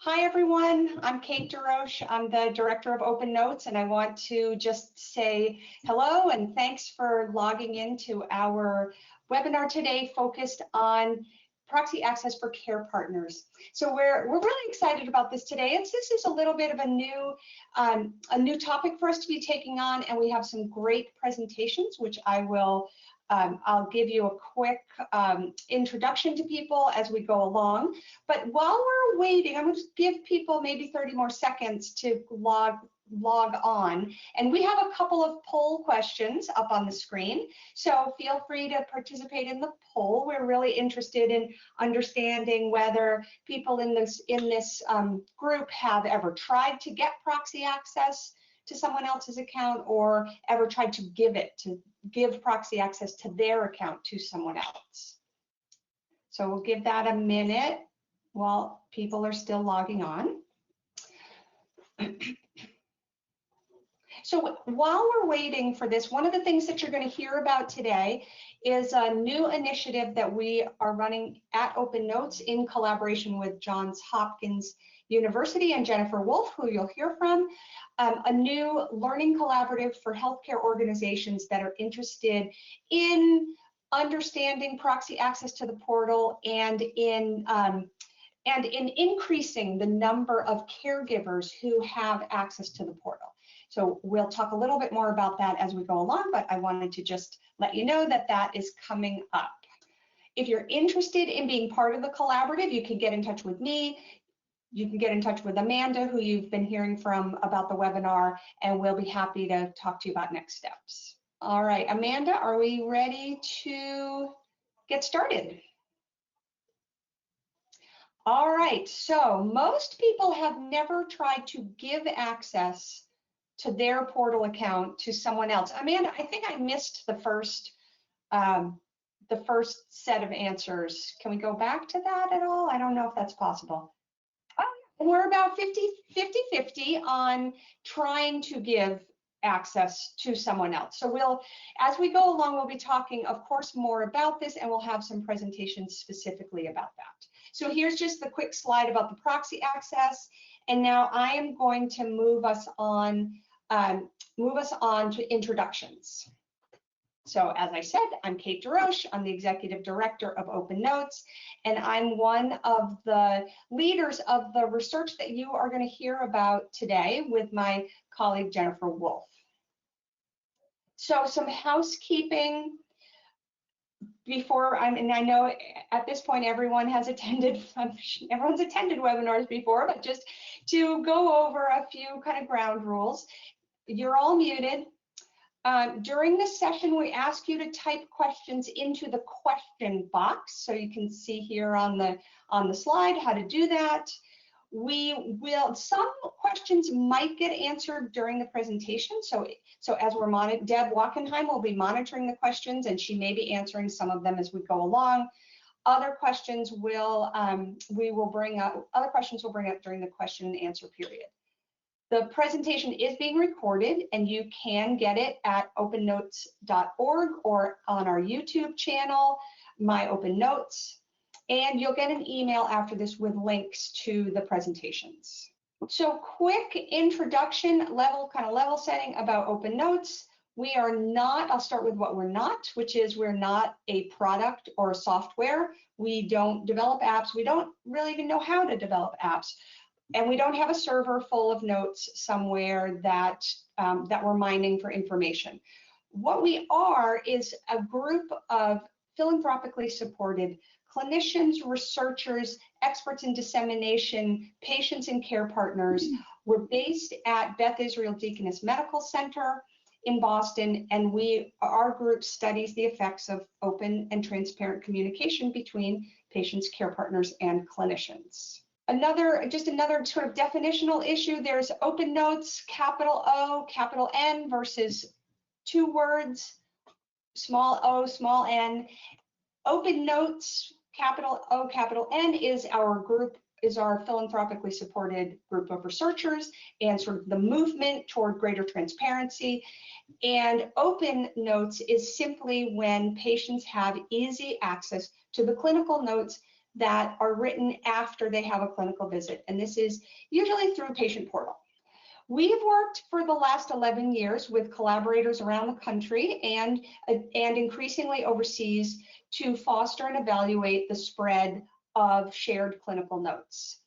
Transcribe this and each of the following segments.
Hi everyone, I'm Cait DesRoches. I'm the director of OpenNotes, and I want to just say hello and thanks for logging into our webinar today focused on proxy access for care partners. So we're really excited about this today. This is a little bit of a new topic for us to be taking on, and we have some great presentations, which I'll give you a quick introduction to people as we go along. But while we're waiting, I'm going to give people maybe 30 more seconds to log on. And we have a couple of poll questions up on the screen. So feel free to participate in the poll. We're really interested in understanding whether people in this group have ever tried to get proxy access to someone else's account or ever tried to give proxy access to their account to someone else. So we'll give that a minute while people are still logging on. So while we're waiting for this, one of the things that you're going to hear about today is a new initiative that we are running at OpenNotes in collaboration with Johns Hopkins University and Jennifer Wolff, who you'll hear from, a new learning collaborative for healthcare organizations that are interested in understanding proxy access to the portal and in increasing the number of caregivers who have access to the portal. So we'll talk a little bit more about that as we go along, but I wanted to just let you know that that is coming up. If you're interested in being part of the collaborative, you can get in touch with me. You can get in touch with Amanda, who you've been hearing from about the webinar, and we'll be happy to talk to you about next steps. All right, Amanda, are we ready to get started? All right, so most people have never tried to give access to their portal account to someone else. Amanda, I think I missed the first set of answers. Can we go back to that at all? I don't know if that's possible. Oh, we're about 50-50 on trying to give access to someone else. So as we go along, we'll be talking, of course, more about this, and we'll have some presentations specifically about that. So here's just the quick slide about the proxy access. And now I am going to move us on to introductions. So as I said, I'm Cait DesRoches. I'm the executive director of OpenNotes, and I'm one of the leaders of the research that you are going to hear about today with my colleague Jennifer Wolff. So some housekeeping before and I know at this point everyone has attended webinars before, but just to go over a few kind of ground rules. You're all muted. During this session, we ask you to type questions into the question box, so you can see here on the slide how to do that. Some questions might get answered during the presentation, so as we're monitoring, Deb Wackenheim will be monitoring the questions, and she may be answering some of them as we go along. Other questions we'll bring up during the question and answer period. The presentation is being recorded, and you can get it at opennotes.org or on our YouTube channel, My OpenNotes, and you'll get an email after this with links to the presentations. So quick introduction, level setting about OpenNotes. We are not, I'll start with what we're not, which is we're not a product or a software. We don't develop apps. We don't really even know how to develop apps. And we don't have a server full of notes somewhere that we're mining for information. What we are is a group of philanthropically supported clinicians, researchers, experts in dissemination, patients and care partners. We're based at Beth Israel Deaconess Medical Center in Boston, and our group studies the effects of open and transparent communication between patients, care partners, and clinicians. Just another sort of definitional issue, there's OpenNotes, capital O, capital N versus two words, small o, small n. OpenNotes, capital O, capital N is our philanthropically supported group of researchers and sort of the movement toward greater transparency. And OpenNotes is simply when patients have easy access to the clinical notes that are written after they have a clinical visit, and this is usually through patient portal. We've worked for the last 11 years with collaborators around the country and increasingly overseas to foster and evaluate the spread of shared clinical notes.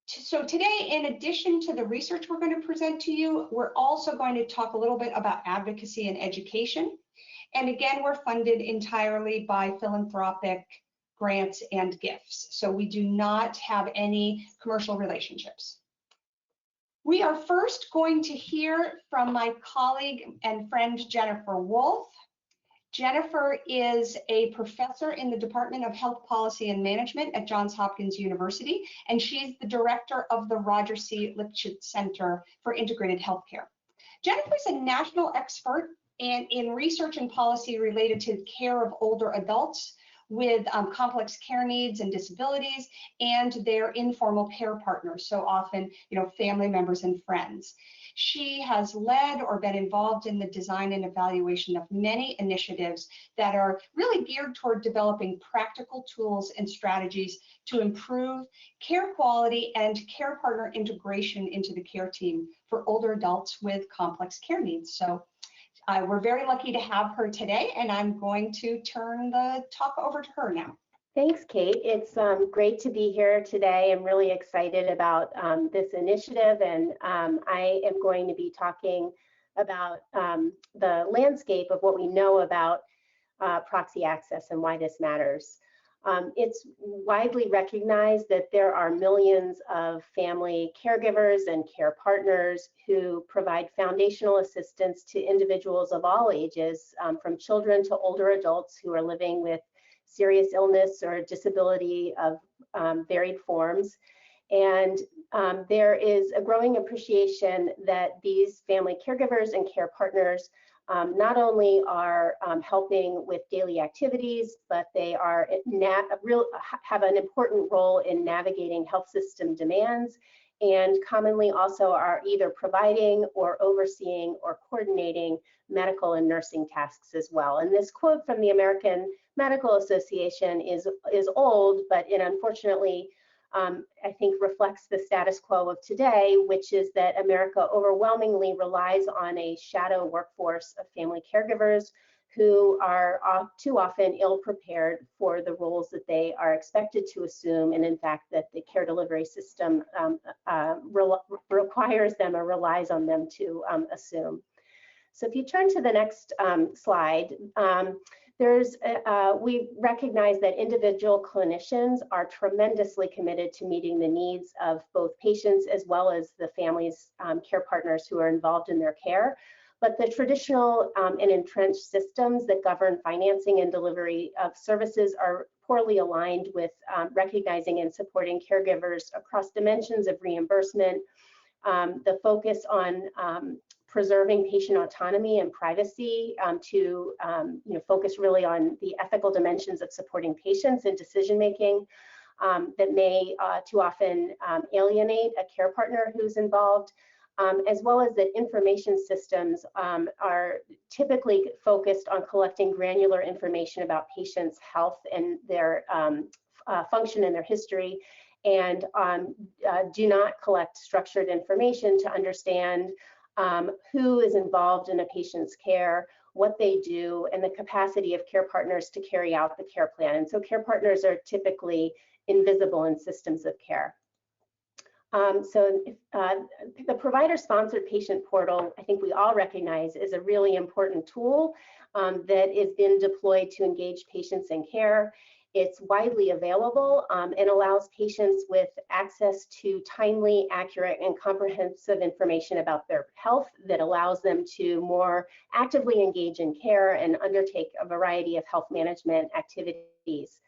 So today, in addition to the research we're going to present to you, we're also going to talk a little bit about advocacy and education. And again, we're funded entirely by philanthropic grants and gifts. So we do not have any commercial relationships. We are first going to hear from my colleague and friend, Jennifer Wolff. Jennifer is a professor in the Department of Health Policy and Management at Johns Hopkins University, and she's the director of the Roger C. Lipschitz Center for Integrated Healthcare. Jennifer is a national expert in research and policy related to care of older adults with complex care needs and disabilities and their informal care partners, so often, family members and friends. She has led or been involved in the design and evaluation of many initiatives that are really geared toward developing practical tools and strategies to improve care quality and care partner integration into the care team for older adults with complex care needs. So we're very lucky to have her today, and I'm going to turn the talk over to her now. Thanks, Cait. It's great to be here today. I'm really excited about this initiative, and I am going to be talking about the landscape of what we know about proxy access and why this matters. It's widely recognized that there are millions of family caregivers and care partners who provide foundational assistance to individuals of all ages, from children to older adults who are living with serious illness or disability of varied forms. And there is a growing appreciation that these family caregivers and care partners not only are helping with daily activities, but they are have an important role in navigating health system demands, and commonly also are either providing or overseeing or coordinating medical and nursing tasks as well. And this quote from the American Medical Association is old, but it unfortunately I think reflects the status quo of today, which is that America overwhelmingly relies on a shadow workforce of family caregivers who are too often ill-prepared for the roles that they are expected to assume, and in fact that the care delivery system requires them or relies on them to assume. So if you turn to the next slide, we recognize that individual clinicians are tremendously committed to meeting the needs of both patients as well as the families' care partners who are involved in their care. But the traditional and entrenched systems that govern financing and delivery of services are poorly aligned with recognizing and supporting caregivers across dimensions of reimbursement, the focus on preserving patient autonomy and privacy, to focus really on the ethical dimensions of supporting patients in decision-making that may too often alienate a care partner who's involved, as well as that information systems are typically focused on collecting granular information about patients' health and their function and their history, and do not collect structured information to understand who is involved in a patient's care, what they do, and the capacity of care partners to carry out the care plan. And so care partners are typically invisible in systems of care. The provider-sponsored patient portal, I think we all recognize, is a really important tool that is been deployed to engage patients in care. It's widely available and allows patients with access to timely, accurate, and comprehensive information about their health that allows them to more actively engage in care and undertake a variety of health management activities.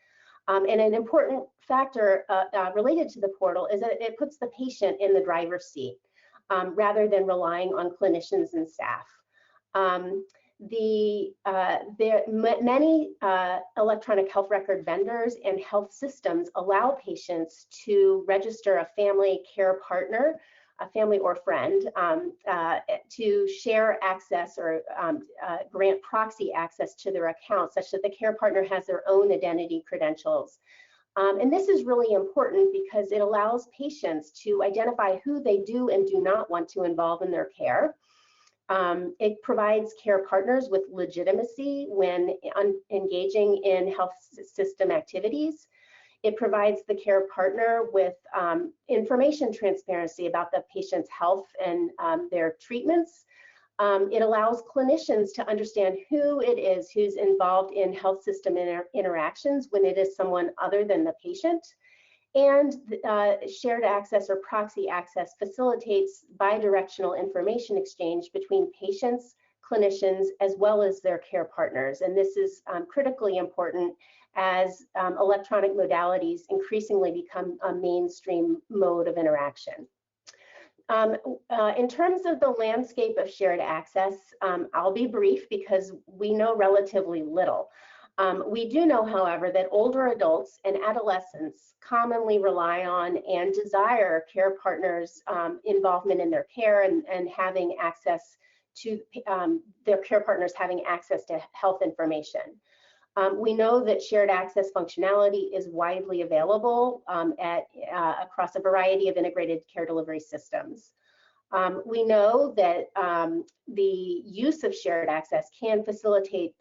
And an important factor related to the portal is that it puts the patient in the driver's seat rather than relying on clinicians and staff. Many electronic health record vendors and health systems allow patients to register a family care partner, a family or friend, to share access or grant proxy access to their account, such that the care partner has their own identity credentials. And this is really important because it allows patients to identify who they do and do not want to involve in their care. It provides care partners with legitimacy when engaging in health system activities. It provides the care partner with information transparency about the patient's health and their treatments. It allows clinicians to understand who it is who's involved in health system interactions when it is someone other than the patient. And shared access or proxy access facilitates bidirectional information exchange between patients, clinicians, as well as their care partners. And this is critically important as electronic modalities increasingly become a mainstream mode of interaction. In terms of the landscape of shared access, I'll be brief because we know relatively little. We do know, however, that older adults and adolescents commonly rely on and desire care partners' involvement in their care and having access to their care partners having access to health information. We know that shared access functionality is widely available across a variety of integrated care delivery systems. We know that the use of shared access can facilitate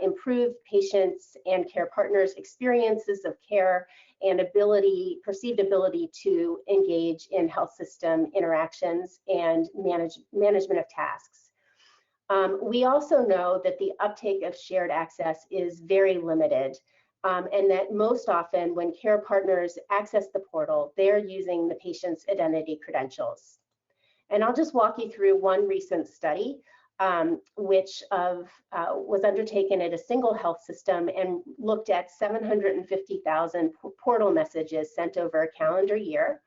improved patients and care partners' experiences of care and perceived ability to engage in health system interactions and management of tasks. We also know that the uptake of shared access is very limited, and that most often when care partners access the portal, they're using the patient's identity credentials. And I'll just walk you through one recent study, which was undertaken at a single health system and looked at 750,000 portal messages sent over a calendar year.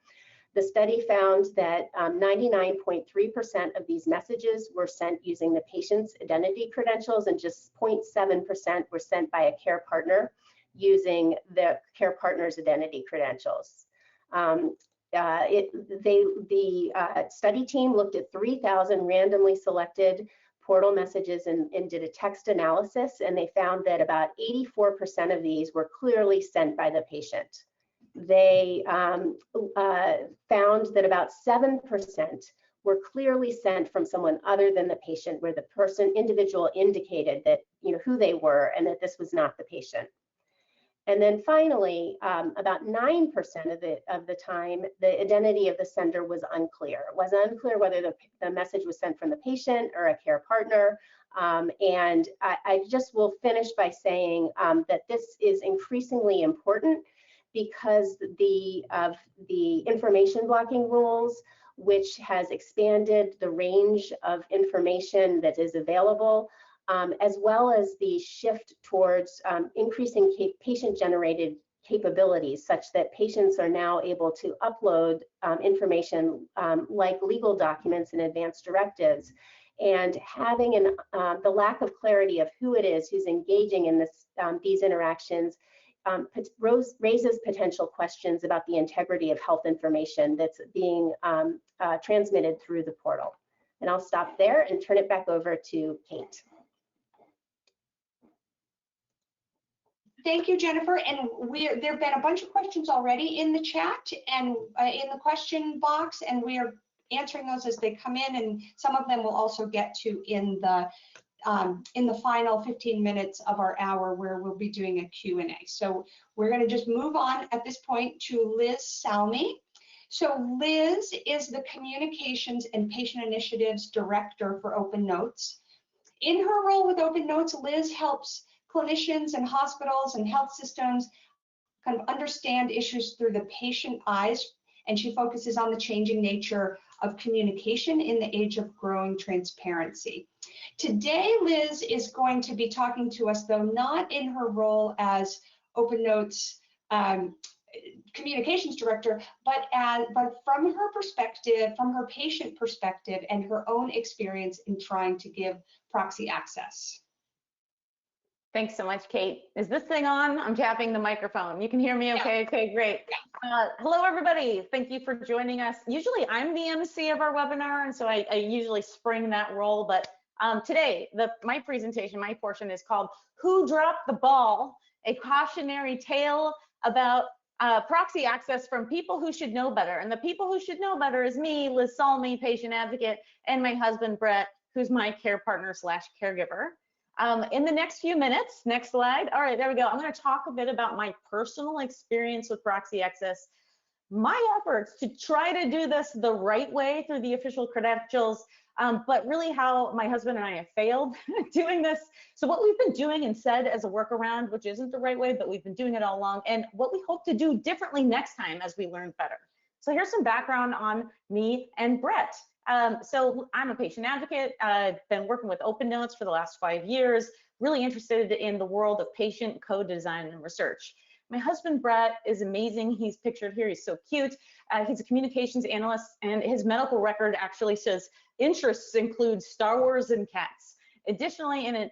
The study found that 99.3% of these messages were sent using the patient's identity credentials, and just 0.7% were sent by a care partner using the care partner's identity credentials. The study team looked at 3,000 randomly selected portal messages and did a text analysis, and they found that about 84% of these were clearly sent by the patient. They found that about 7% were clearly sent from someone other than the patient, where the individual indicated that who they were and that this was not the patient. And then finally, about 9% of the time, the identity of the sender was unclear. It was unclear whether the message was sent from the patient or a care partner. And I just will finish by saying that this is increasingly important because of the information blocking rules, which has expanded the range of information that is available, as well as the shift towards increasing patient-generated capabilities, such that patients are now able to upload information like legal documents and advanced directives. And having the lack of clarity of who it is who's engaging in these interactions raises potential questions about the integrity of health information that's being transmitted through the portal. And I'll stop there and turn it back over to Cait. Thank you, Jennifer. And there have been a bunch of questions already in the chat and in the question box, and we are answering those as they come in, and some of them we'll also get to in the final 15 minutes of our hour, where we'll be doing a Q&A. So we're going to just move on at this point to Liz Salmi. So Liz is the Communications and Patient Initiatives Director for OpenNotes. In her role with OpenNotes, Liz helps clinicians and hospitals and health systems kind of understand issues through the patient eyes, and she focuses on the changing nature of communication in the age of growing transparency. Today, Liz is going to be talking to us, though not in her role as OpenNotes communications director, but from her perspective, from her patient perspective, and her own experience in trying to give proxy access. Thanks so much, Cait. Is this thing on? I'm tapping the microphone. You can hear me okay? Yeah. Okay, great. Yeah. Hello, everybody. Thank you for joining us. Usually I'm the MC of our webinar, and so I usually spring that role, but today, my presentation, my portion is called Who Dropped the Ball? A Cautionary Tale about proxy access from people who should know better. And the people who should know better is me, Liz Salmi, patient advocate, and my husband, Brett, who's my care partner / caregiver. In the next few minutes, next slide. All right, there we go. I'm going to talk a bit about my personal experience with proxy access, my efforts to try to do this the right way through the official credentials, but really how my husband and I have failed doing this. So what we've been doing and said as a workaround, which isn't the right way, but we've been doing it all along, and what we hope to do differently next time as we learn better. So here's some background on me and Brett. So I'm a patient advocate. I've been working with OpenNotes for the last 5 years, really interested in the world of patient code design and research. My husband, Brett, is amazing. He's pictured here. He's so cute. He's a communications analyst, and his medical record actually says interests include Star Wars and cats. Additionally, in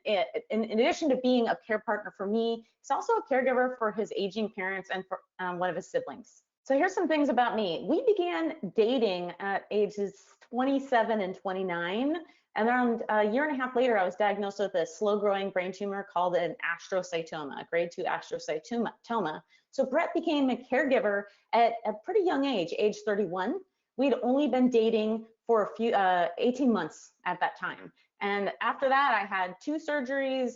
addition to being a care partner for me, he's also a caregiver for his aging parents and for one of his siblings. So here's some things about me. We began dating at ages 27 and 29. And around a year and a half later, I was diagnosed with a slow-growing brain tumor called an astrocytoma, a grade 2 astrocytoma. So Brett became a caregiver at a pretty young age 31. We'd only been dating for a few 18 months at that time. And after that, I had 2 surgeries,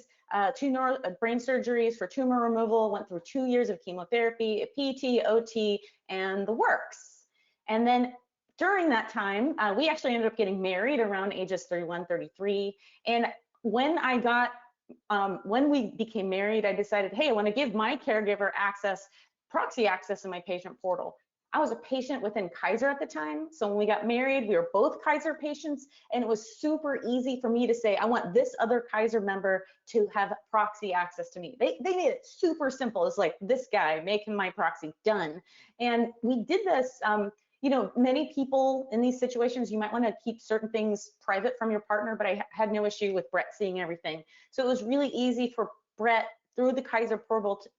2 brain surgeries for tumor removal, went through 2 years of chemotherapy, PT, OT, and the works. And then during that time, we actually ended up getting married around ages 31, 33. And when we became married, I decided, hey, I want to give my caregiver proxy access in my patient portal. I was a patient within Kaiser at the time. So when we got married, we were both Kaiser patients, and it was super easy for me to say, I want this other Kaiser member to have proxy access to me. They made it super simple. It's like, this guy, make him my proxy, done. And we did this, you know, many people in these situations, you might want to keep certain things private from your partner, but I had no issue with Brett seeing everything. So it was really easy for Brett through the Kaiser portal to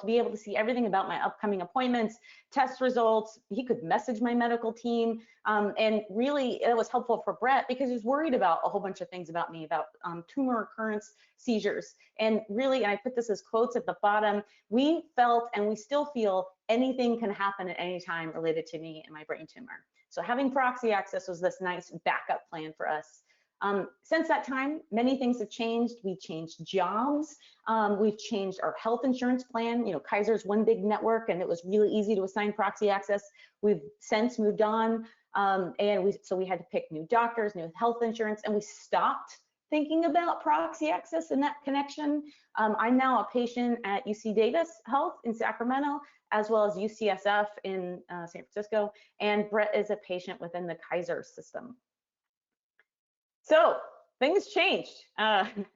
be able to see everything about my upcoming appointments, test results. He could message my medical team. And really, it was helpful for Brett because he was worried about a whole bunch of things about me, about tumor recurrence, seizures. And really, and I put this as quotes at the bottom, we felt and we still feel anything can happen at any time related to me and my brain tumor. So having proxy access was this nice backup plan for us. Since that time, many things have changed. We changed jobs. We've changed our health insurance plan. You know, Kaiser's one big network, and it was really easy to assign proxy access. We've since moved on, so we had to pick new doctors, new health insurance, and we stopped thinking about proxy access in that connection. I'm now a patient at UC Davis Health in Sacramento, as well as UCSF in San Francisco, and Brett is a patient within the Kaiser system. So things changed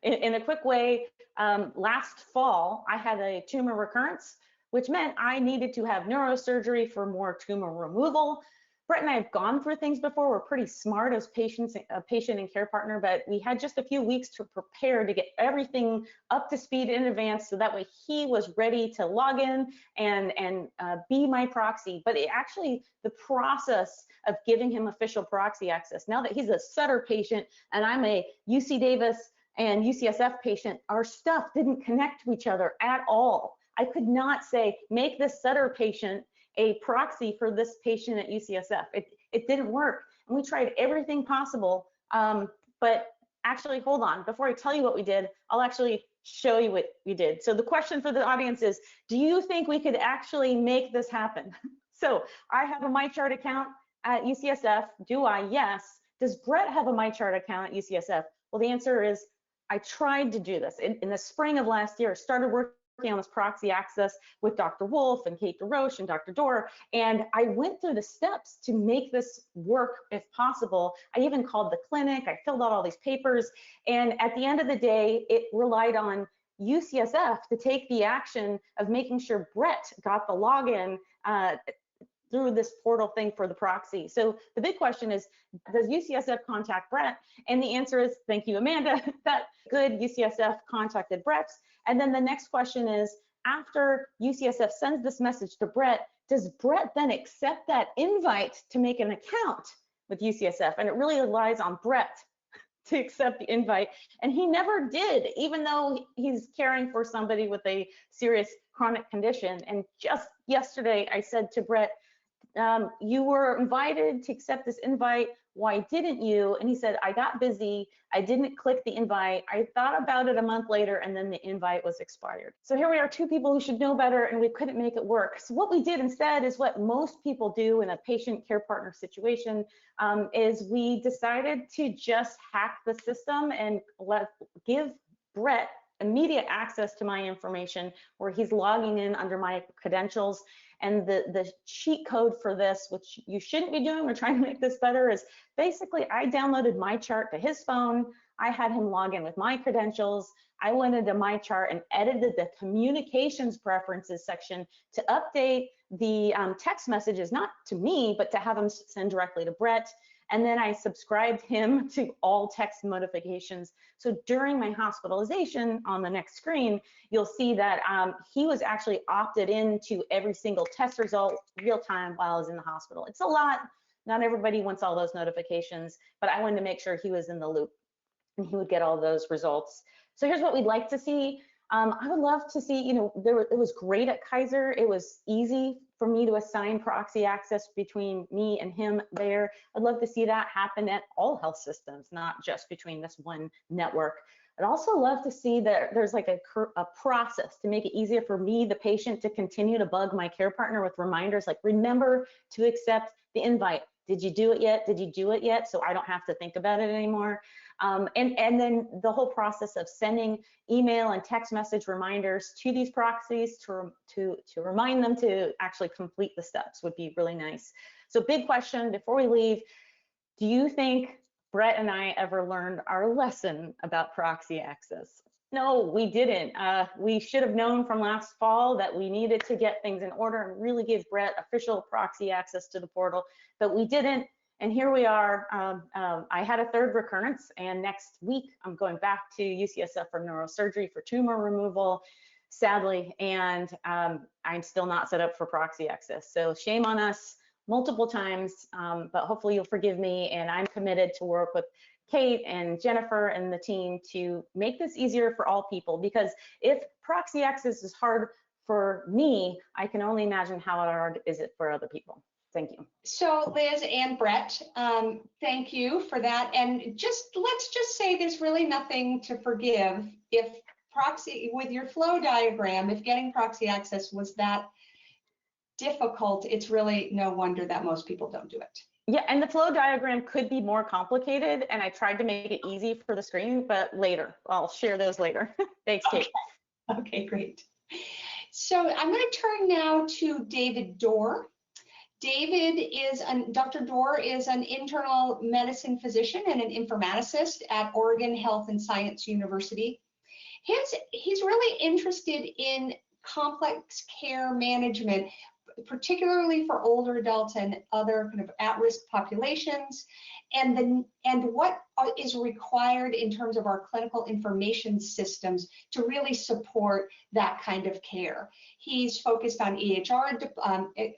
in a quick way. Last fall, I had a tumor recurrence, which meant I needed to have neurosurgery for more tumor removal. Brett and I have gone through things before. We're pretty smart as patients, a patient and care partner, but we had just a few weeks to prepare to get everything up to speed in advance, so that way he was ready to log in and be my proxy. But the process of giving him official proxy access, now that he's a Sutter patient and I'm a UC Davis and UCSF patient, our stuff didn't connect to each other at all. I could not say, make this Sutter patient a proxy for this patient at UCSF. It didn't work. And we tried everything possible. But actually, hold on. Before I tell you what we did, I'll actually show you what we did. So the question for the audience is, do you think we could actually make this happen? So I have a MyChart account at UCSF. Do I? Yes. Does Brett have a MyChart account at UCSF? Well, the answer is, I tried to do this. In the spring of last year, I started working on this proxy access with Dr. Wolff and Cait DesRoches and Dr. Dorr, and I went through the steps to make this work if possible. I even called the clinic, I filled out all these papers, and at the end of the day, it relied on UCSF to take the action of making sure Brett got the login through this portal thing for the proxy. So the big question is, does UCSF contact Brett? And the answer is, thank you, Amanda, that good, UCSF contacted Brett. And then the next question is, after UCSF sends this message to Brett, does Brett then accept that invite to make an account with UCSF? And it really relies on Brett to accept the invite, and he never did, even though he's caring for somebody with a serious chronic condition. And just yesterday, I said to Brett, you were invited to accept this invite. Why didn't you? And he said, I got busy. I didn't click the invite. I thought about it a month later, and then the invite was expired. So here we are, two people who should know better, and we couldn't make it work. So what we did instead is what most people do in a patient care partner situation, is we decided to just hack the system and give Brett immediate access to my information, where he's logging in under my credentials. And the cheat code for this, which you shouldn't be doing, we're trying to make this better, is basically I downloaded my chart to his phone. I had him log in with my credentials. I went into my chart and edited the communications preferences section to update the text messages, not to me, but to have them send directly to Brett. And then I subscribed him to all text notifications. So during my hospitalization, on the next screen, you'll see that he was actually opted into every single test result real time while I was in the hospital. It's a lot. Not everybody wants all those notifications, but I wanted to make sure he was in the loop and he would get all those results. So here's what we'd like to see. I would love to see, it was great at Kaiser. It was easy for me to assign proxy access between me and him there. I'd love to see that happen at all health systems, not just between this one network. I'd also love to see that there's like a process to make it easier for me, the patient, to continue to bug my care partner with reminders like, remember to accept the invite. Did you do it yet? Did you do it yet? So I don't have to think about it anymore. And then the whole process of sending email and text message reminders to these proxies to remind them to actually complete the steps would be really nice. So big question before we leave, do you think Brett and I ever learned our lesson about proxy access? No, we didn't. We should have known from last fall that we needed to get things in order and really give Brett official proxy access to the portal, but we didn't. And here we are. I had a third recurrence, and next week I'm going back to UCSF for neurosurgery for tumor removal, sadly, and I'm still not set up for proxy access. So shame on us multiple times, but hopefully you'll forgive me, and I'm committed to work with Cait and Jennifer and the team to make this easier for all people, because if proxy access is hard for me, I can only imagine how hard is it for other people. Thank you. So Liz and Brett, thank you for that. And let's just say there's really nothing to forgive if proxy, with your flow diagram, if getting proxy access was that difficult, it's really no wonder that most people don't do it. Yeah, and the flow diagram could be more complicated, and I tried to make it easy for the screen, but later, I'll share those later. Thanks, Cait. Okay, great. So I'm going to turn now to David Dorr. Dr. Dorr is an internal medicine physician and an informaticist at Oregon Health and Science University. He's really interested in complex care management, particularly for older adults and other kind of at-risk populations, and what is required in terms of our clinical information systems to really support that kind of care. He's focused on EHR,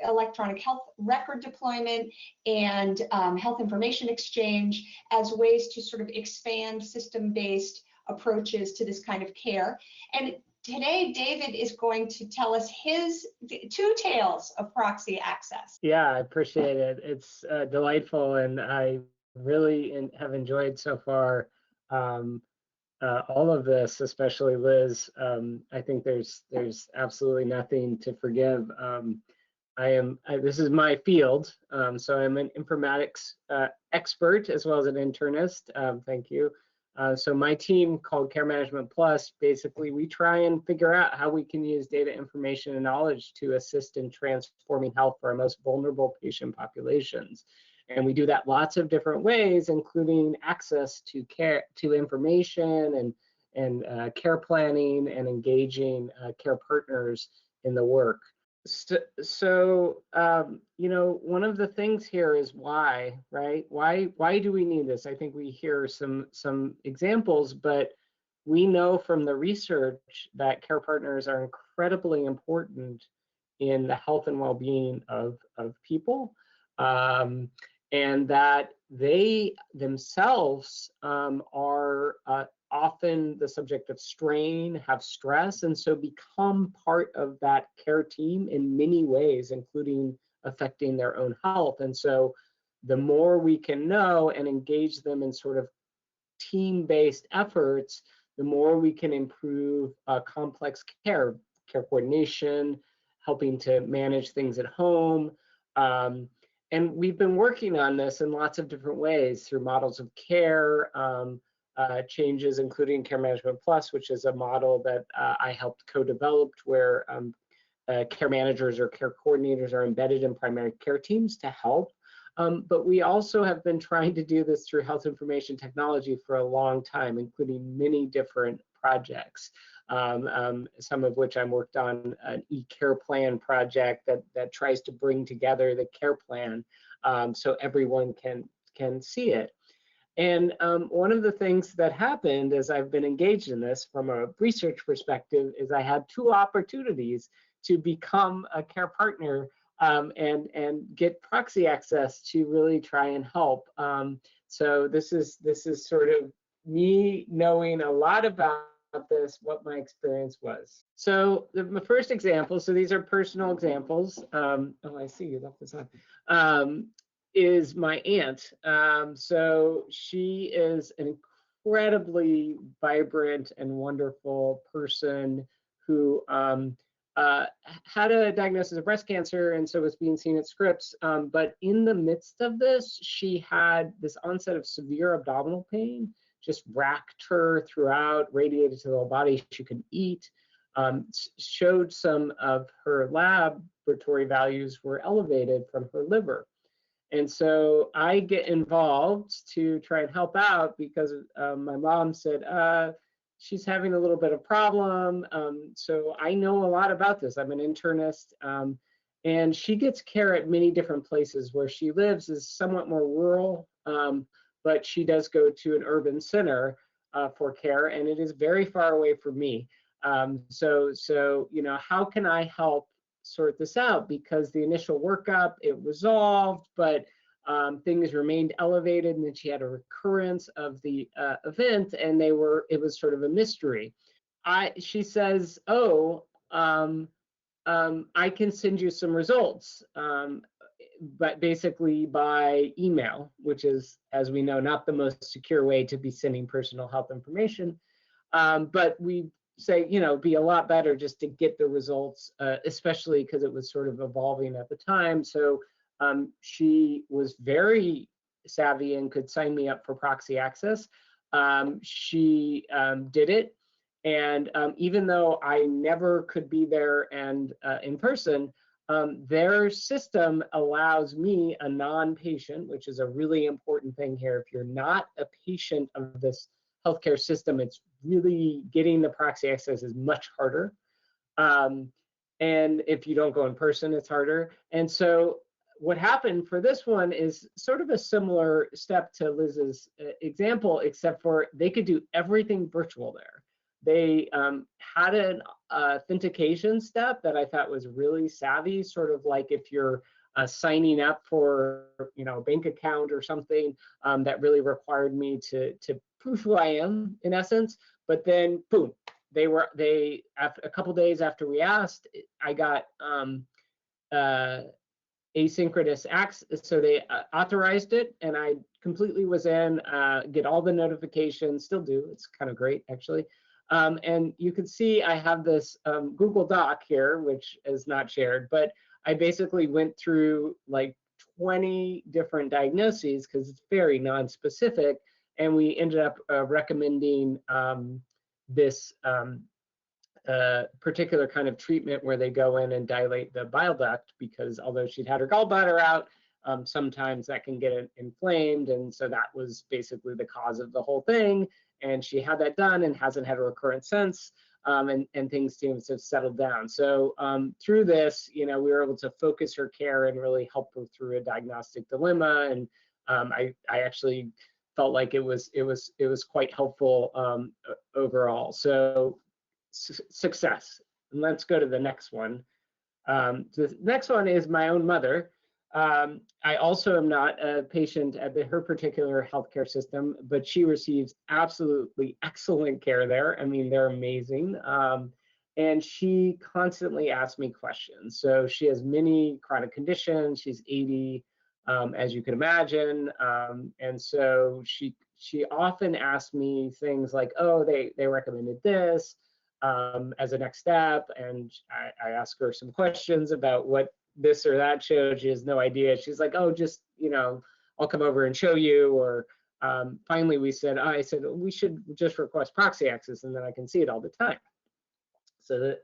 electronic health record deployment, and health information exchange as ways to sort of expand system-based approaches to this kind of care. And today, David is going to tell us his two tales of proxy access. Yeah, I appreciate it. It's delightful, and I really have enjoyed so far all of this, especially Liz. I think there's absolutely nothing to forgive. This is my field, so I'm an informatics expert as well as an internist. Thank you. So my team called Care Management Plus, basically we try and figure out how we can use data, information, and knowledge to assist in transforming health for our most vulnerable patient populations. And we do that lots of different ways, including access to care, to information, and care planning, and engaging care partners in the work. So one of the things here is why, right? Why do we need this? I think we hear some examples, but we know from the research that care partners are incredibly important in the health and well-being of people. and that they themselves are often the subject of strain, have stress, and so become part of that care team in many ways, including affecting their own health. And so the more we can know and engage them in sort of team-based efforts, the more we can improve complex care coordination, helping to manage things at home. And we've been working on this in lots of different ways through models of care, changes, including Care Management Plus, which is a model that I helped co-develop, where care managers or care coordinators are embedded in primary care teams to help. But we also have been trying to do this through health information technology for a long time, including many different projects, some of which I worked on an e-care plan project that tries to bring together the care plan so everyone can see it. And one of the things that happened as I've been engaged in this from a research perspective is I had 2 opportunities to become a care partner and get Proxy access to really try and help. So this is sort of me knowing a lot about this, what my experience was. So my first example, so these are personal examples. Oh, I see you left this on. Is my aunt. So she is an incredibly vibrant and wonderful person who had a diagnosis of breast cancer, and so was being seen at Scripps. But in the midst of this, she had this onset of severe abdominal pain, just racked her throughout, radiated to the whole body. She couldn't eat. Showed some of her laboratory values were elevated from her liver. And so I get involved to try and help out because my mom said, she's having a little bit of problem. So I know a lot about this. I'm an internist. And she gets care at many different places. Where she lives is somewhat more rural, but she does go to an urban center for care, and it is very far away from me. So you know, how can I help sort this out? Because the initial workup, it resolved, but things remained elevated, and then she had a recurrence of the event, and it was sort of a mystery. She says, oh, I can send you some results, but basically by email, which is, as we know, not the most secure way to be sending personal health information. But we say, you know, be a lot better just to get the results, especially because it was sort of evolving at the time. So she was very savvy and could sign me up for Proxy access. She did it. And even though I never could be there and in person, their system allows me, a non-patient, which is a really important thing here. If you're not a patient of this healthcare system, it's really getting the Proxy access is much harder. And if you don't go in person, it's harder. And so what happened for this one is sort of a similar step to Liz's example, except for they could do everything virtual there. They had an authentication step that I thought was really savvy, sort of like if you're signing up for, you know, a bank account or something, that really required me to prove who I am, in essence. But then, boom, after a couple days after we asked, I got asynchronous access, so they authorized it, and I completely was in, get all the notifications, still do. It's kind of great, actually. And you can see I have this Google Doc here, which is not shared, but I basically went through like 20 different diagnoses because it's very non-specific, and we ended up recommending this particular kind of treatment where they go in and dilate the bile duct, because although she'd had her gallbladder out, sometimes that can get inflamed, and so that was basically the cause of the whole thing. And she had that done and hasn't had a recurrence since, and things seem to have settled down. So through this, you know, we were able to focus her care and really help her through a diagnostic dilemma. And I actually felt like it was quite helpful overall. So success. And let's go to the next one. The next one is my own mother. I also am not a patient at her particular healthcare system, but she receives absolutely excellent care there. I mean, they're amazing. And she constantly asks me questions. So she has many chronic conditions. She's 80, as you can imagine. And so she often asks me things like, oh, they recommended this as a next step. And I ask her some questions about what this or that showed. She has no idea. She's like, oh, just, I'll come over and show you. Or finally I said, we should just request proxy access and then I can see it all the time. So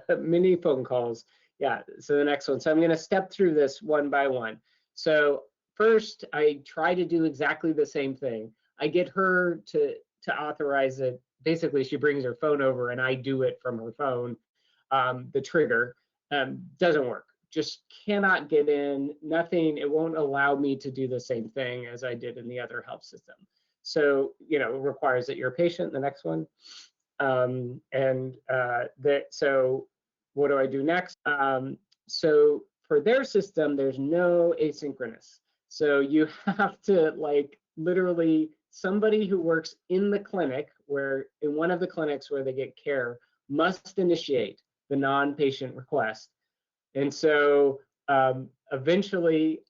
the many phone calls. Yeah, so the next one. So I'm gonna step through this one by one. So first, I try to do exactly the same thing. I get her to authorize it. Basically, she brings her phone over and I do it from her phone. The trigger doesn't work. Just cannot get in, nothing. It won't allow me to do the same thing as I did in the other health system. So, it requires that you're a patient. The next one. So what do I do next? So for their system, there's no asynchronous. So you have to literally somebody who works in the clinic in one of the clinics where they get care must initiate the non-patient request. And so eventually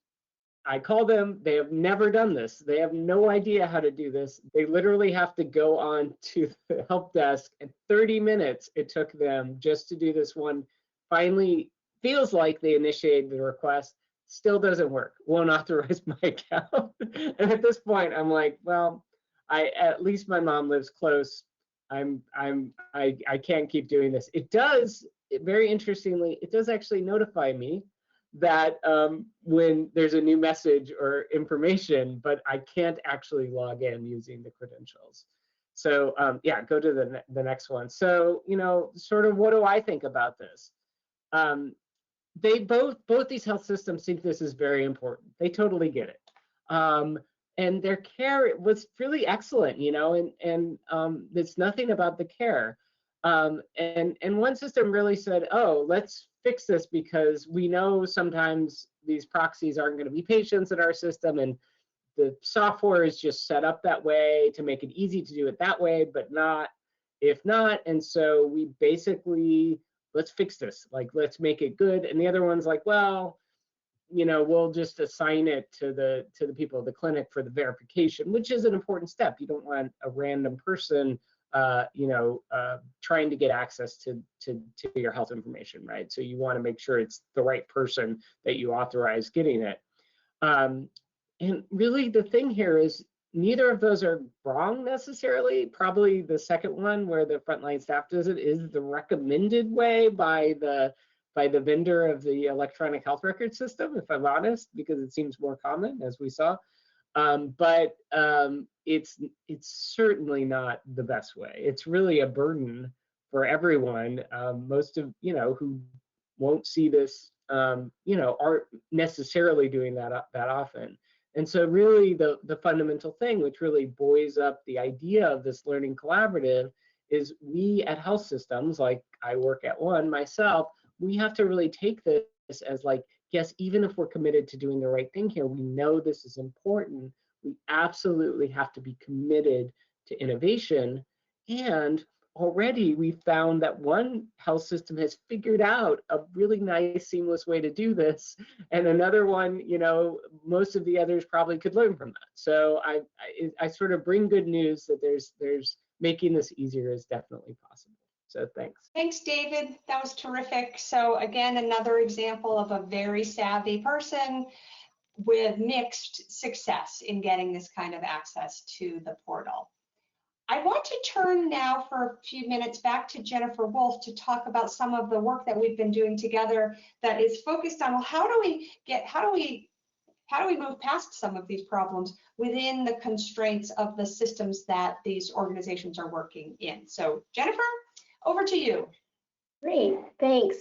I call them, they have never done this. They have no idea how to do this. They literally have to go on to the help desk, and 30 minutes it took them just to do this one. Finally, feels like they initiated the request, still doesn't work, won't authorize my account. And at this point, I'm like, well, at least my mom lives close. I can't keep doing this. It does, very interestingly, it does actually notify me that when there's a new message or information, but I can't actually log in using the credentials. So yeah, go to the next one. So, sort of what do I think about this? They both these health systems think this is very important. They totally get it. And their care was really excellent, and it's nothing about the care. And one system really said, oh, let's fix this because we know sometimes these proxies aren't going to be patients in our system, and the software is just set up that way to make it easy to do it that way, but not if not. And so we basically, let's fix this, let's make it good. And the other one's like, well, we'll just assign it to the people of the clinic for the verification, which is an important step. You don't want a random person trying to get access to your health information, right? So you want to make sure it's the right person that you authorize getting it. And really the thing here is neither of those are wrong necessarily. Probably the second one where the frontline staff does it is the recommended way by the vendor of the electronic health record system, if I'm honest, because it seems more common, as we saw. But it's certainly not the best way. It's really a burden for everyone. Most of who won't see this aren't necessarily doing that often. And so really the fundamental thing, which really buoys up the idea of this learning collaborative, is we at health systems, like I work at one myself, we have to really take this as yes, even if we're committed to doing the right thing here, we know this is important. We absolutely have to be committed to innovation. And already we found that one health system has figured out a really nice, seamless way to do this. And another one, most of the others probably could learn from that. So I sort of bring good news that there's making this easier is definitely possible. So thanks. Thanks, David. That was terrific. So again, another example of a very savvy person with mixed success in getting this kind of access to the portal. I want to turn now for a few minutes back to Jennifer Wolff to talk about some of the work that we've been doing together that is focused on, well, how do we move past some of these problems within the constraints of the systems that these organizations are working in. So Jennifer, over to you. Great, thanks.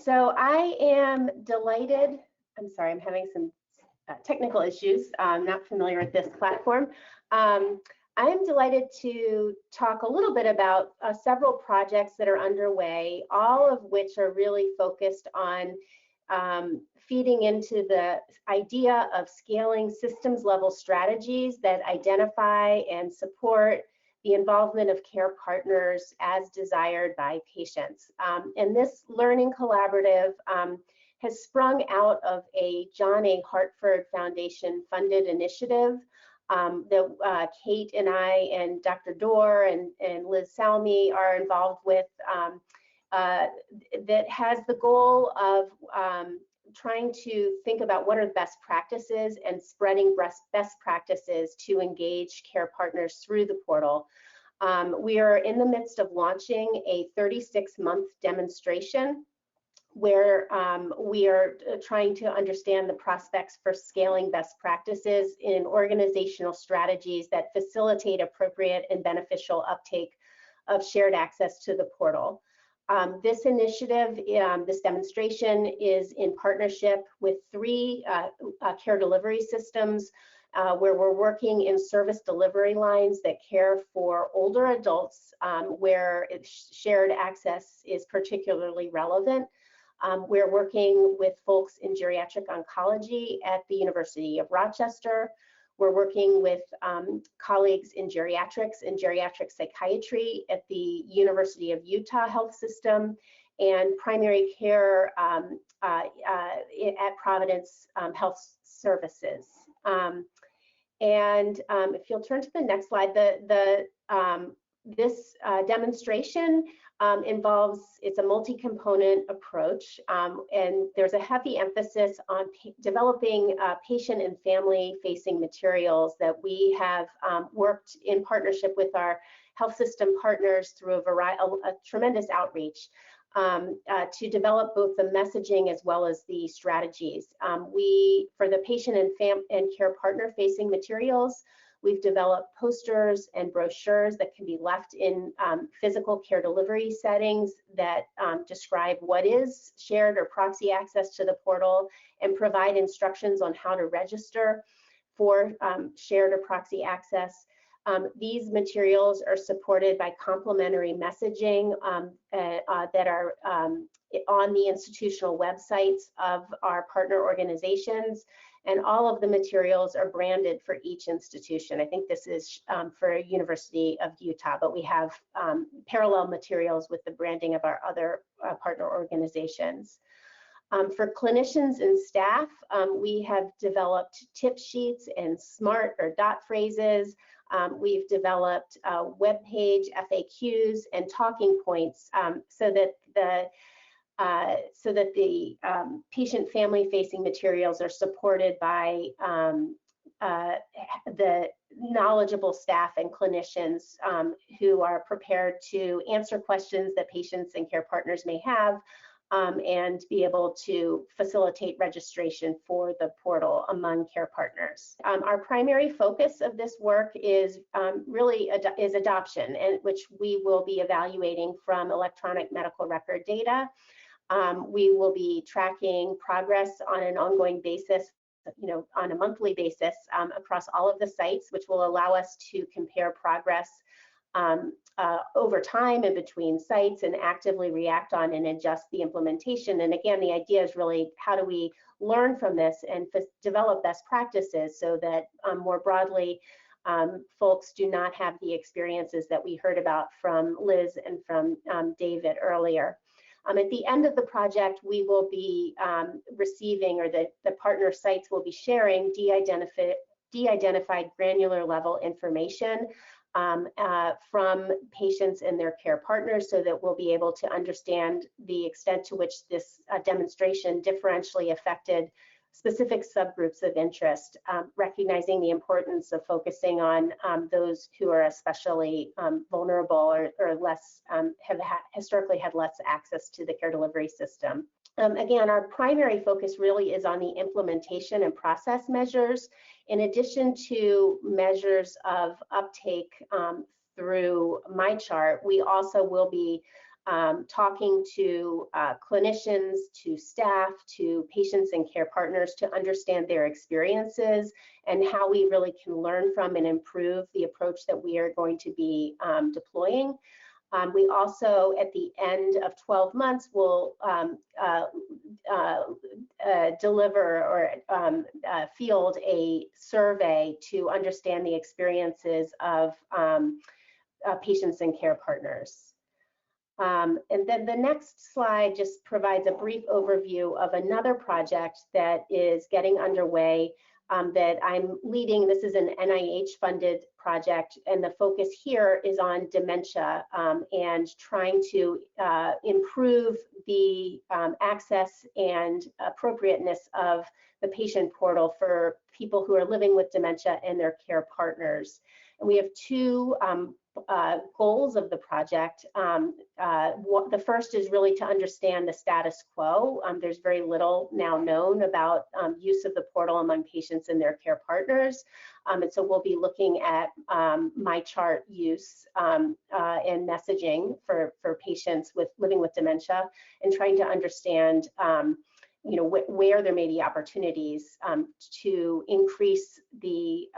So I am delighted. I'm sorry, I'm having some technical issues. I'm not familiar with this platform. I'm delighted to talk a little bit about several projects that are underway, all of which are really focused on feeding into the idea of scaling systems level strategies that identify and support the involvement of care partners as desired by patients. And this learning collaborative has sprung out of a John A. Hartford Foundation funded initiative that Cait and I and Dr. Dorr and Liz Salmi are involved with, that has the goal of trying to think about what are the best practices and spreading best practices to engage care partners through the portal. We are in the midst of launching a 36-month demonstration where we are trying to understand the prospects for scaling best practices in organizational strategies that facilitate appropriate and beneficial uptake of shared access to the portal. This initiative, this demonstration is in partnership with 3 care delivery systems where we're working in service delivery lines that care for older adults where shared access is particularly relevant. We're working with folks in geriatric oncology at the University of Rochester. We're working with colleagues in geriatrics and geriatric psychiatry at the University of Utah Health System and primary care at Providence Health Services. If you'll turn to the next slide, this demonstration involves, it's a multi-component approach, and there's a heavy emphasis on developing patient and family-facing materials that we have worked in partnership with our health system partners through a tremendous outreach to develop both the messaging as well as the strategies. For the patient and care partner-facing materials, we've developed posters and brochures that can be left in physical care delivery settings that describe what is shared or proxy access to the portal and provide instructions on how to register for shared or proxy access. These materials are supported by complementary messaging that are on the institutional websites of our partner organizations. And all of the materials are branded for each institution. I think this is for University of Utah, but we have parallel materials with the branding of our other partner organizations. For clinicians and staff, we have developed tip sheets and SMART or dot phrases. We've developed web page FAQs and talking points so that the patient family-facing materials are supported by the knowledgeable staff and clinicians who are prepared to answer questions that patients and care partners may have and be able to facilitate registration for the portal among care partners. Our primary focus of this work is really adoption, and which we will be evaluating from electronic medical record data. We will be tracking progress on an ongoing basis, on a monthly basis across all of the sites, which will allow us to compare progress over time in between sites and actively react on and adjust the implementation. And again, the idea is really how do we learn from this and develop best practices so that more broadly, folks do not have the experiences that we heard about from Liz and from David earlier. At the end of the project, we will be receiving, or the partner sites will be sharing de-identified granular level information from patients and their care partners so that we'll be able to understand the extent to which this demonstration differentially affected specific subgroups of interest, recognizing the importance of focusing on those who are especially vulnerable or less, have historically had less access to the care delivery system. Again, our primary focus really is on the implementation and process measures. In addition to measures of uptake through MyChart, we also will be talking to clinicians, to staff, to patients and care partners to understand their experiences and how we really can learn from and improve the approach that we are going to be deploying. We also, at the end of 12 months, will deliver or field a survey to understand the experiences of patients and care partners. And then the next slide just provides a brief overview of another project that is getting underway that I'm leading. This is an NIH-funded project, and the focus here is on dementia and trying to improve the access and appropriateness of the patient portal for people who are living with dementia and their care partners. And we have two goals of the project. The first is really to understand the status quo. There's very little now known about use of the portal among patients and their care partners. And so we'll be looking at MyChart use and messaging for patients living with dementia, and trying to understand where there may be opportunities to increase the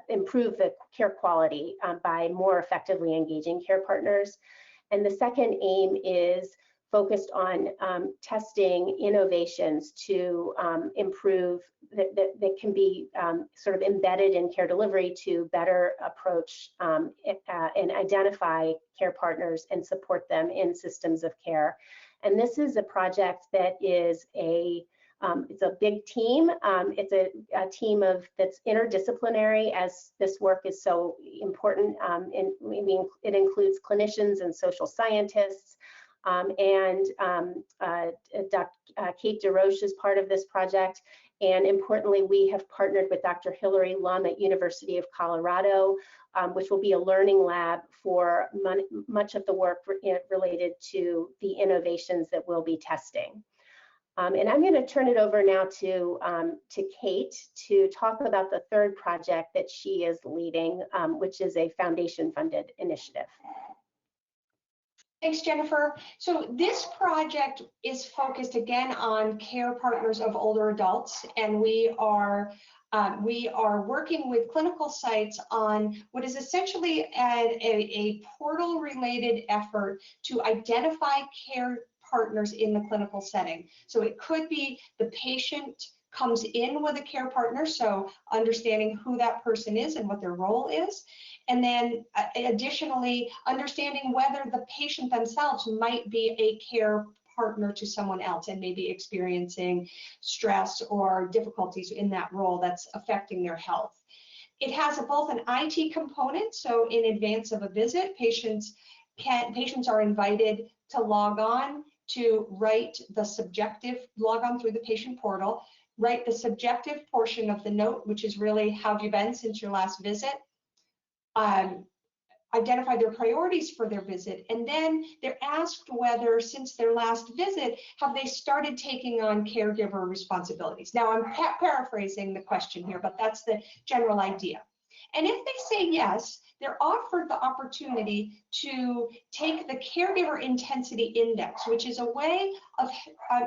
improve the care quality by more effectively engaging care partners. And the second aim is focused on testing innovations to improve that can be sort of embedded in care delivery to better approach and identify care partners and support them in systems of care. And this is a project that is it's a big team. It's a team that's interdisciplinary, as this work is so important. It includes clinicians and social scientists. Cait DesRoches is part of this project. And importantly, we have partnered with Dr. Hilary Lum at University of Colorado, which will be a learning lab for much of the work related to the innovations that we'll be testing. And I'm going to turn it over now to Cait to talk about the third project that she is leading, which is a foundation-funded initiative. Thanks, Jennifer. So this project is focused again on care partners of older adults, and we are working with clinical sites on what is essentially a portal-related effort to identify care partners in the clinical setting. So it could be the patient comes in with a care partner, so understanding who that person is and what their role is. And then additionally, understanding whether the patient themselves might be a care partner to someone else and maybe experiencing stress or difficulties in that role that's affecting their health. It has both an IT component, so in advance of a visit, patients are invited to log on to write the subjective, log on through the patient portal, write the subjective portion of the note, which is really how have you been since your last visit, identify their priorities for their visit, and then they're asked whether since their last visit, have they started taking on caregiver responsibilities. Now I'm paraphrasing the question here, but that's the general idea. And if they say yes, they're offered the opportunity to take the caregiver intensity index, which is a way of,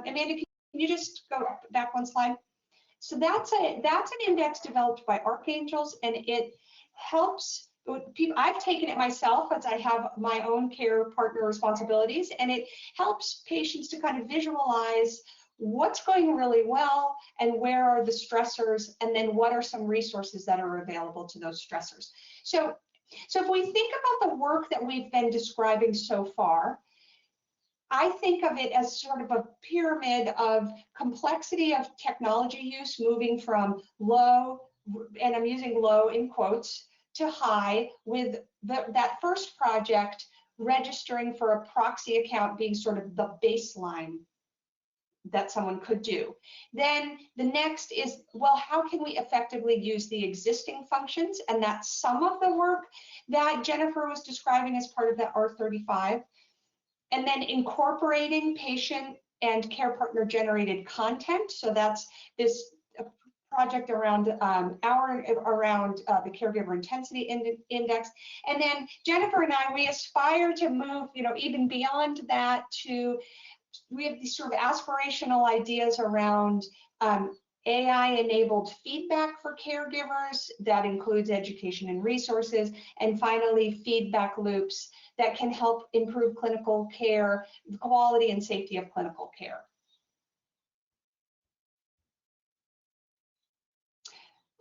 Amanda, can you just go back one slide? So that's an index developed by archangels, and it helps people. I've taken it myself as I have my own care partner responsibilities, and it helps patients to kind of visualize what's going really well and where are the stressors, and then what are some resources that are available to those stressors. So if we think about the work that we've been describing so far, I think of it as sort of a pyramid of complexity of technology use, moving from low, and I'm using low in quotes, to high, with that first project registering for a proxy account being sort of the baseline that someone could do. Then the next is, well, how can we effectively use the existing functions? And that's some of the work that Jennifer was describing as part of that R35. And then incorporating patient and care partner generated content. So that's this project around the caregiver intensity index. And then Jennifer and I, we aspire to move, even beyond that to, we have these sort of aspirational ideas around AI-enabled feedback for caregivers that includes education and resources, and finally, feedback loops that can help improve clinical care, the quality and safety of clinical care.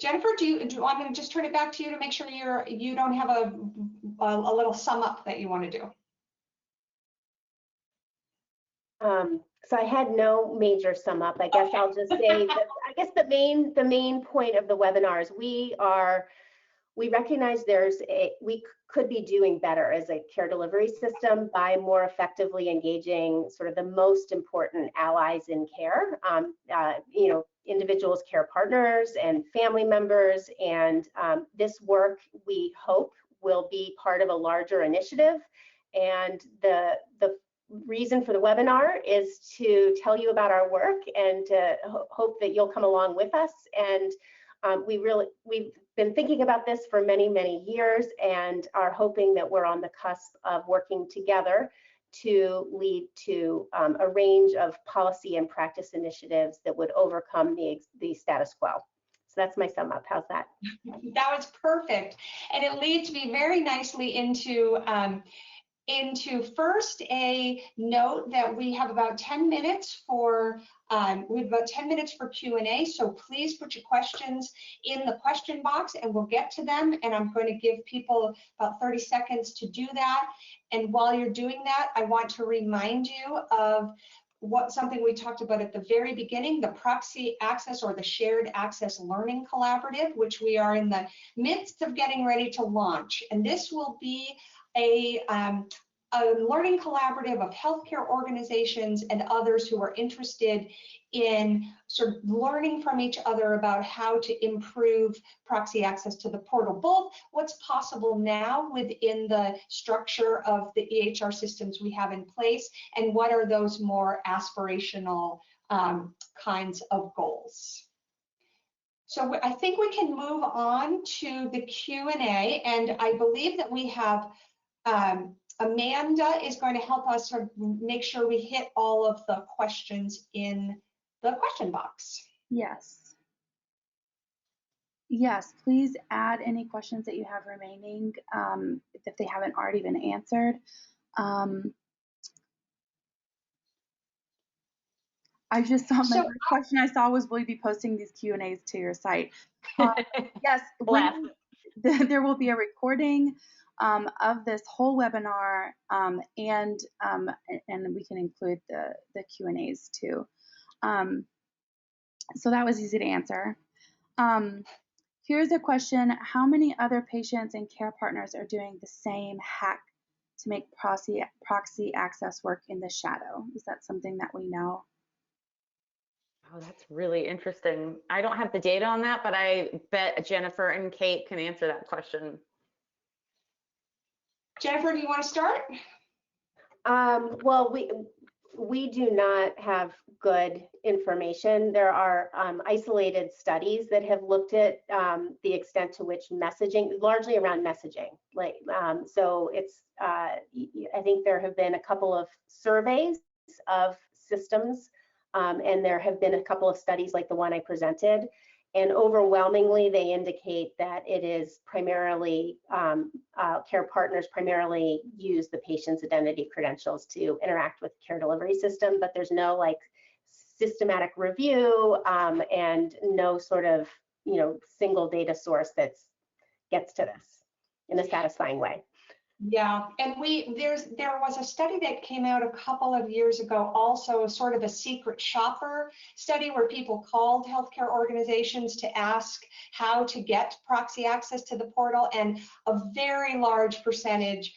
Jennifer, do you want me to just turn it back to you to make sure you don't have a little sum up that you want to do? So I had no major sum up. I guess I'll just say that I guess the main point of the webinar is we recognize we could be doing better as a care delivery system by more effectively engaging sort of the most important allies in care, you know, individuals, care partners, and family members. And this work, we hope, will be part of a larger initiative. And the reason for the webinar is to tell you about our work and to hope that you'll come along with us. And we've been thinking about this for many, many years and are hoping that we're on the cusp of working together to lead to a range of policy and practice initiatives that would overcome the status quo. So that's my sum up. How's that? That was perfect. And it leads me very nicely into first a note that we have about 10 minutes for Q&A, so please put your questions in the question box and we'll get to them, and I'm going to give people about 30 seconds to do that. And while you're doing that, I want to remind you of something we talked about at the very beginning, the Proxy Access or the Shared Access Learning Collaborative, which we are in the midst of getting ready to launch. And this will be a learning collaborative of healthcare organizations and others who are interested in sort of learning from each other about how to improve proxy access to the portal, both what's possible now within the structure of the EHR systems we have in place, and what are those more aspirational kinds of goals. So I think we can move on to the Q&A, and I believe that we have Amanda is going to help us sort of make sure we hit all of the questions in the question box. Yes. Yes, please add any questions that you have remaining if they haven't already been answered. I just saw my first question I saw was, will you be posting these Q&As to your site? Yes, there will be a recording of this whole webinar, and we can include the Q&As too. So that was easy to answer. Here's a question: how many other patients and care partners are doing the same hack to make proxy access work in the shadow? Is that something that we know? Oh, that's really interesting. I don't have the data on that, but I bet Jennifer and Cait can answer that question. Jennifer, do you want to start? Well, we do not have good information. There are isolated studies that have looked at the extent to which messaging, largely around messaging. Like, so it's, I think there have been a couple of surveys of systems, and there have been a couple of studies like the one I presented. And overwhelmingly, they indicate that it is primarily, care partners primarily use the patient's identity credentials to interact with the care delivery system, but there's no like systematic review and no sort of, you know, single data source that gets to this in a satisfying way. Yeah, and there was a study that came out a couple of years ago, also sort of a secret shopper study where people called healthcare organizations to ask how to get proxy access to the portal, and a very large percentage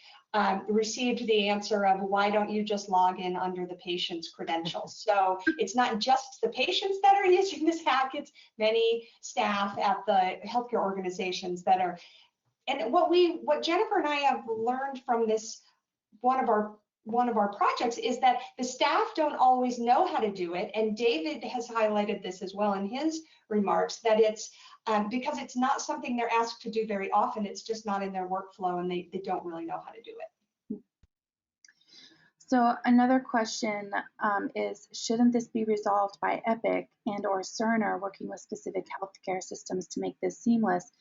received the answer of, why don't you just log in under the patient's credentials? So it's not just the patients that are using this hack, it's many staff at the healthcare organizations that are. And what Jennifer and I have learned from this, one of our projects, is that the staff don't always know how to do it. And David has highlighted this as well in his remarks, that it's because it's not something they're asked to do very often. It's just not in their workflow, and they don't really know how to do it. So another question is, shouldn't this be resolved by Epic and or Cerner working with specific healthcare systems to make this seamless?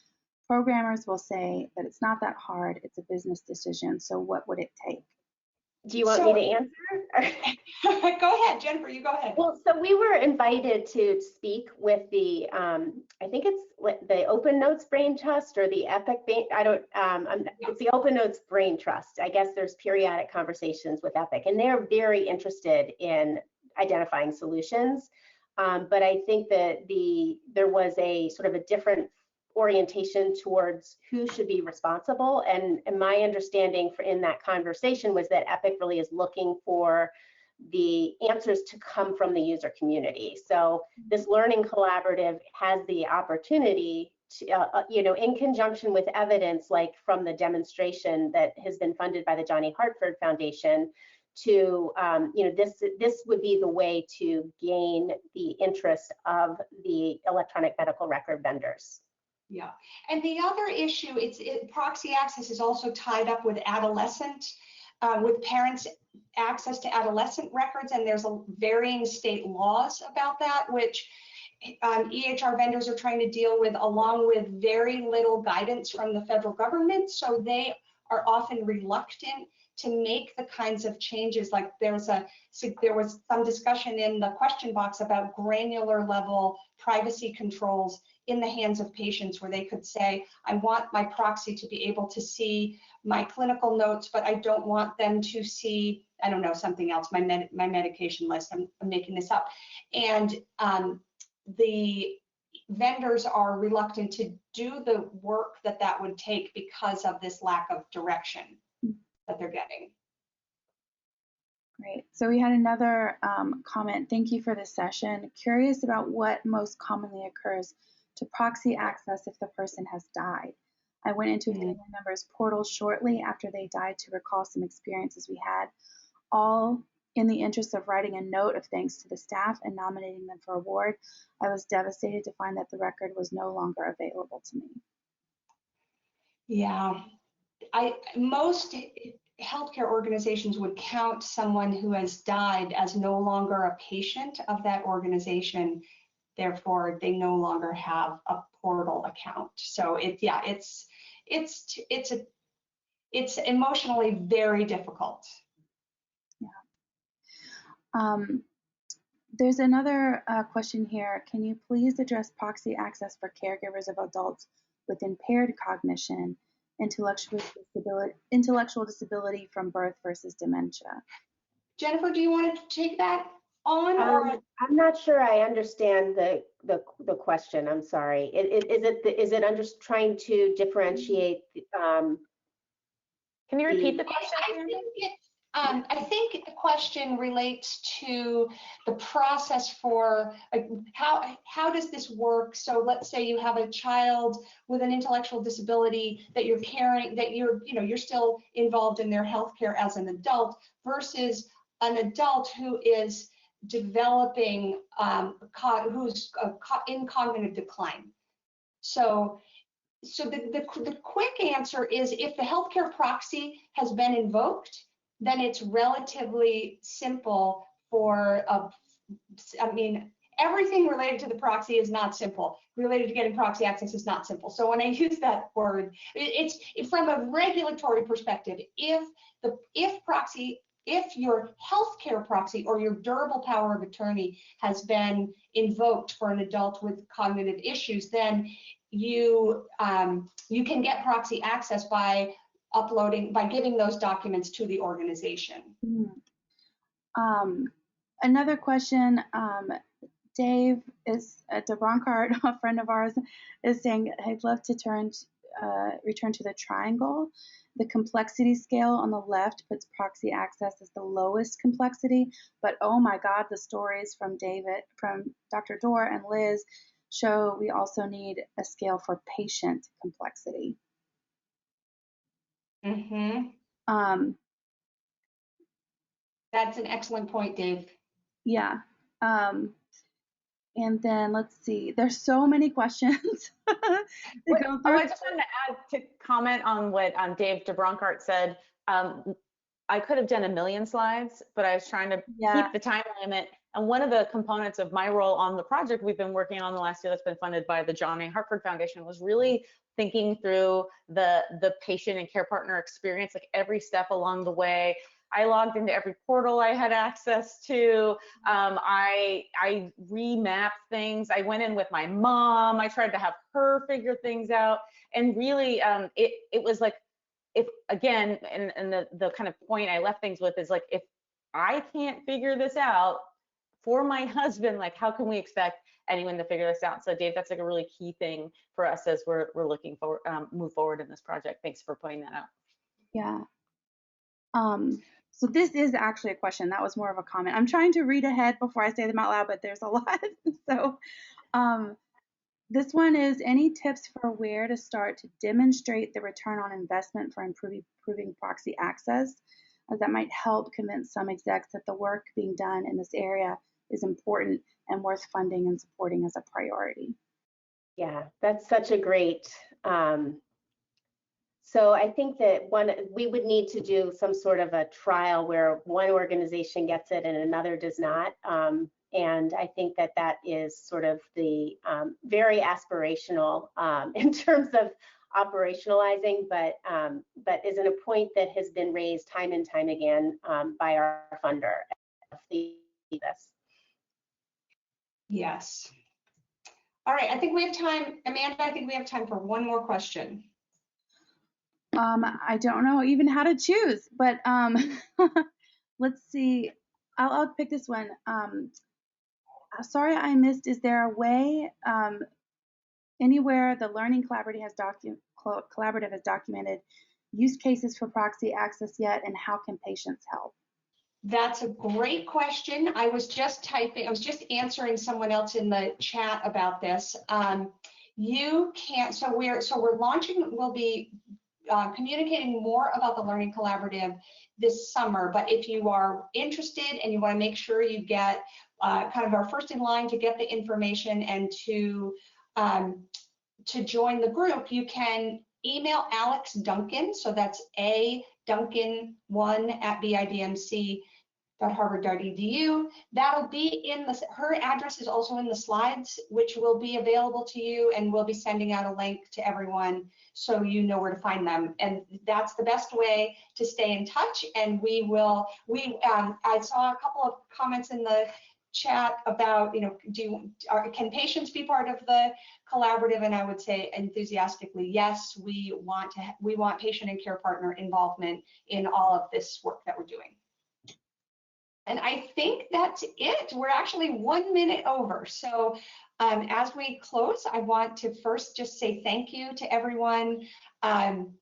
Programmers will say that it's not that hard, it's a business decision, so what would it take? Do you want me to answer? Go ahead, Jennifer, you go ahead. Well, so we were invited to speak with the, I think it's the OpenNotes Brain Trust or the Epic, it's the OpenNotes Brain Trust. I guess there's periodic conversations with Epic, and they're very interested in identifying solutions. But I think that there was a sort of a different orientation towards who should be responsible. And my understanding in that conversation was that Epic really is looking for the answers to come from the user community. So this learning collaborative has the opportunity to, in conjunction with evidence like from the demonstration that has been funded by the Johnny Hartford Foundation, to, this would be the way to gain the interest of the electronic medical record vendors. Yeah, and the other issue, proxy access is also tied up with with parents' access to adolescent records, and there's varying state laws about that, which EHR vendors are trying to deal with, along with very little guidance from the federal government. So they are often reluctant to make the kinds of changes. Like there was some discussion in the question box about granular level privacy controls in the hands of patients, where they could say, I want my proxy to be able to see my clinical notes, but I don't want them to see, I don't know, something else, my medication list. I'm making this up. And the vendors are reluctant to do the work that would take because of this lack of direction that they're getting. Great. So we had another comment. Thank you for this session. Curious about what most commonly occurs to proxy access if the person has died. I went into a family member's portal shortly after they died to recall some experiences we had, all in the interest of writing a note of thanks to the staff and nominating them for award. I was devastated to find that the record was no longer available to me. Yeah, most healthcare organizations would count someone who has died as no longer a patient of that organization. Therefore, they no longer have a portal account. So it's emotionally very difficult. Yeah. There's another question here. Can you please address proxy access for caregivers of adults with impaired cognition, intellectual disability from birth versus dementia? Jennifer, do you want to take that on? I'm not sure I understand the question. I'm sorry. Is it trying to differentiate? Can you repeat the question? I think the question relates to the process for how does this work? So let's say you have a child with an intellectual disability that you're caring, that you're still involved in their healthcare as an adult, versus an adult who is developing, who's in cognitive decline. So the quick answer is, if the healthcare proxy has been invoked, then it's relatively simple for, everything related to the proxy is not simple. Related to getting proxy access is not simple. So when I use that word, it's from a regulatory perspective. If your healthcare proxy or your durable power of attorney has been invoked for an adult with cognitive issues, then you can get proxy access by giving those documents to the organization. Another question, Dave is at DeBroncart, a friend of ours, is saying, I'd love to return to the triangle. The complexity scale on the left puts proxy access as the lowest complexity, but oh my God, the stories from Dr. Dorr and Liz show we also need a scale for patient complexity. That's an excellent point, Dave. Yeah. And then let's see, there's so many questions. I just wanted to add to comment on what Dave DeBroncart said. I could have done a million slides, but I was trying to keep the time limit. And one of the components of my role on the project we've been working on the last year that's been funded by the John A. Hartford Foundation was really thinking through the patient and care partner experience, like every step along the way. I logged into every portal I had access to. I remapped things. I went in with my mom. I tried to have her figure things out. And really, it was like, if again, and the kind of point I left things with is like, if I can't figure this out for my husband, like how can we expect anyone to figure this out? So Dave, that's like a really key thing for us as we're looking forward, move forward in this project. Thanks for pointing that out. Yeah. So this is actually a question. That was more of a comment. I'm trying to read ahead before I say them out loud, but there's a lot. So this one is, any tips for where to start to demonstrate the return on investment for improving proxy access? That might help convince some execs that the work being done in this area is important and worth funding and supporting as a priority. Yeah, that's such a great, so I think that we would need to do some sort of a trial where one organization gets it and another does not. And I think that that is sort of the very aspirational in terms of operationalizing, but isn't a point that has been raised time and time again by our funder. Yes. All right, I think we have time. Amanda, I think we have time for one more question. I don't know even how to choose, but let's see. I'll pick this one. Sorry I missed, is there a way anywhere the Learning Collaborative has documented use cases for proxy access yet, and how can patients help? That's a great question. I was just answering someone else in the chat about this. You can't, so we're launching, we'll be communicating more about the Learning Collaborative this summer, but if you are interested and you want to make sure you get kind of our first in line to get the information and to join the group, you can email Alex Duncan, so that's aduncan1@bidmc.harvard.edu. That'll be in her address is also in the slides, which will be available to you, and we'll be sending out a link to everyone so you know where to find them. And that's the best way to stay in touch. And I saw a couple of comments in the chat about, can patients be part of the collaborative? And I would say enthusiastically, yes, we want patient and care partner involvement in all of this work that we're doing. And I think that's it. We're actually 1 minute over. So as we close, I want to first just say thank you to everyone. Thank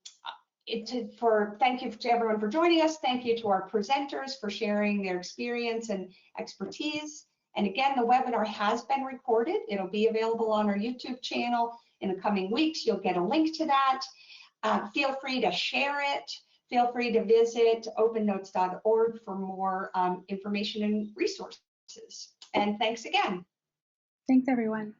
you to everyone for joining us. Thank you to our presenters for sharing their experience and expertise. And again, the webinar has been recorded. It'll be available on our YouTube channel in the coming weeks. You'll get a link to that. Feel free to share it. Feel free to visit opennotes.org for more information and resources. And thanks again. Thanks, everyone.